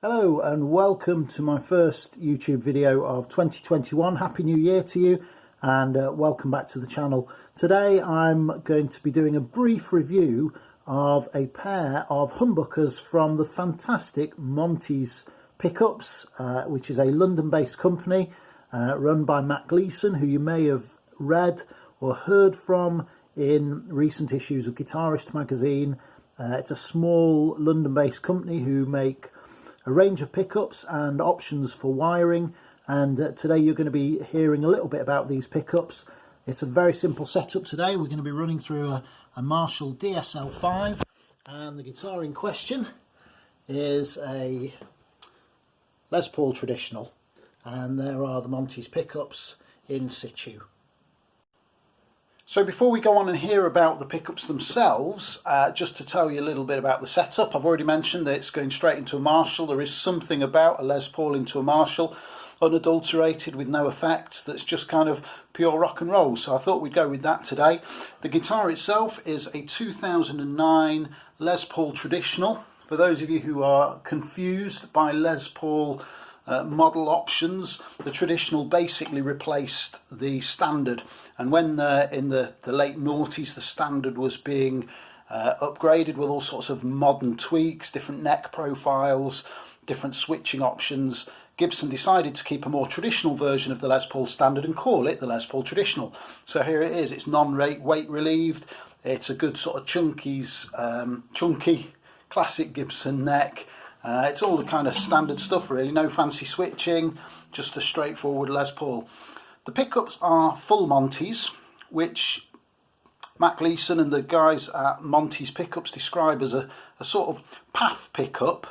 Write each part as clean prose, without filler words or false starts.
Hello and welcome to my first YouTube video of 2021. Happy New Year to you and welcome back to the channel. Today I'm going to be doing a brief review of a pair of humbuckers from the fantastic Monty's pickups, which is a London-based company run by Matt Gleeson, who you may have read or heard from in recent issues of Guitarist magazine. It's a small London-based company who make a range of pickups and options for wiring, and today you're going to be hearing a little bit about these pickups. It's a very simple setup today. We're going to be running through a Marshall DSL5, and the guitar in question is a Les Paul Traditional, and there are the Monty's pickups in situ. So before we go on and hear about the pickups themselves, just to tell you a little bit about the setup, I've already mentioned that it's going straight into a Marshall. There is something about a Les Paul into a Marshall, unadulterated with no effects, that's just kind of pure rock and roll. So I thought we'd go with that today. The guitar itself is a 2009 Les Paul Traditional. For those of you who are confused by Les Paul model options, the Traditional basically replaced the Standard, and when in the late noughties the Standard was being upgraded with all sorts of modern tweaks, different neck profiles, different switching options, Gibson decided to keep a more traditional version of the Les Paul Standard and call it the Les Paul Traditional. So here it is. It's non-weight relieved, it's a good sort of chunky classic Gibson neck. It's all the kind of standard stuff really, no fancy switching, just a straightforward Les Paul. The pickups are full Monty's, which Matt Gleeson and the guys at Monty's Pickups describe as a sort of path pickup,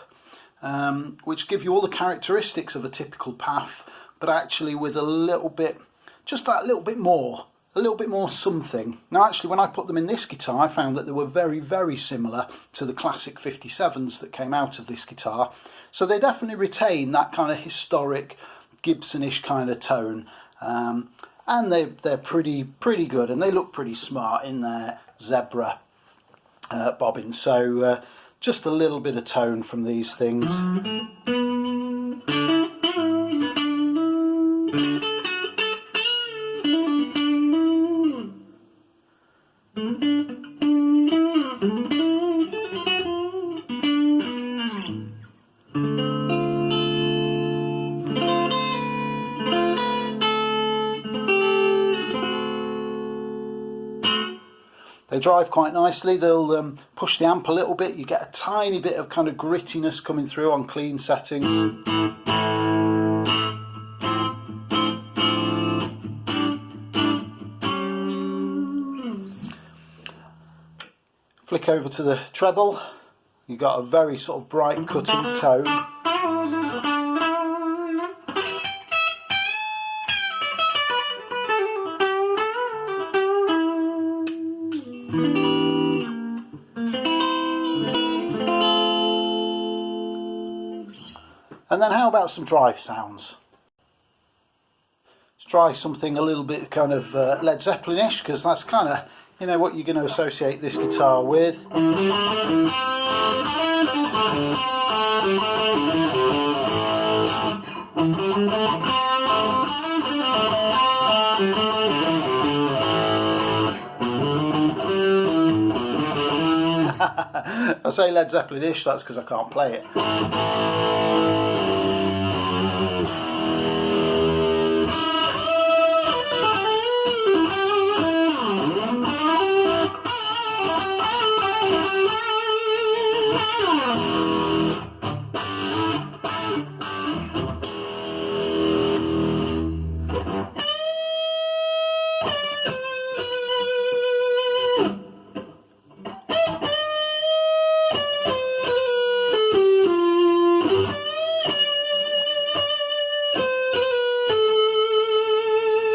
which give you all the characteristics of a typical path, but actually with a little bit, just that little bit more. A little bit more something. Now actually when I put them in this guitar I found that they were very, very similar to the classic 57s that came out of this guitar. So they definitely retain that kind of historic Gibson-ish kind of tone. And they're pretty good, and they look pretty smart in their zebra bobbins. So just a little bit of tone from these things. They drive quite nicely. They'll push the amp a little bit. You get a tiny bit of kind of grittiness coming through on clean settings. Flick over to the treble. You've got a very sort of bright cutting tone. And then how about some drive sounds? Let's try something a little bit kind of Led Zeppelin-ish, because that's kind of, you know, what you're going to associate this guitar with. I say Led Zeppelin-ish, that's because I can't play it.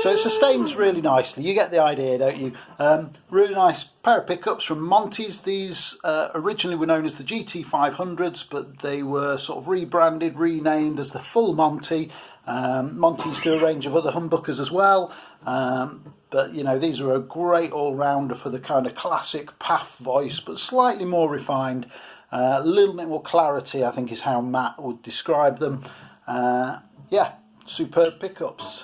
So it sustains really nicely. You get the idea, don't you? Really nice pair of pickups from Monty's. These originally were known as the GT500s, but they were sort of rebranded, renamed as the Full Monty. Monty's do a range of other humbuckers as well, but you know, these are a great all-rounder for the kind of classic path voice, but slightly more refined. A little bit more clarity, I think, is how Matt would describe them. Yeah, superb pickups.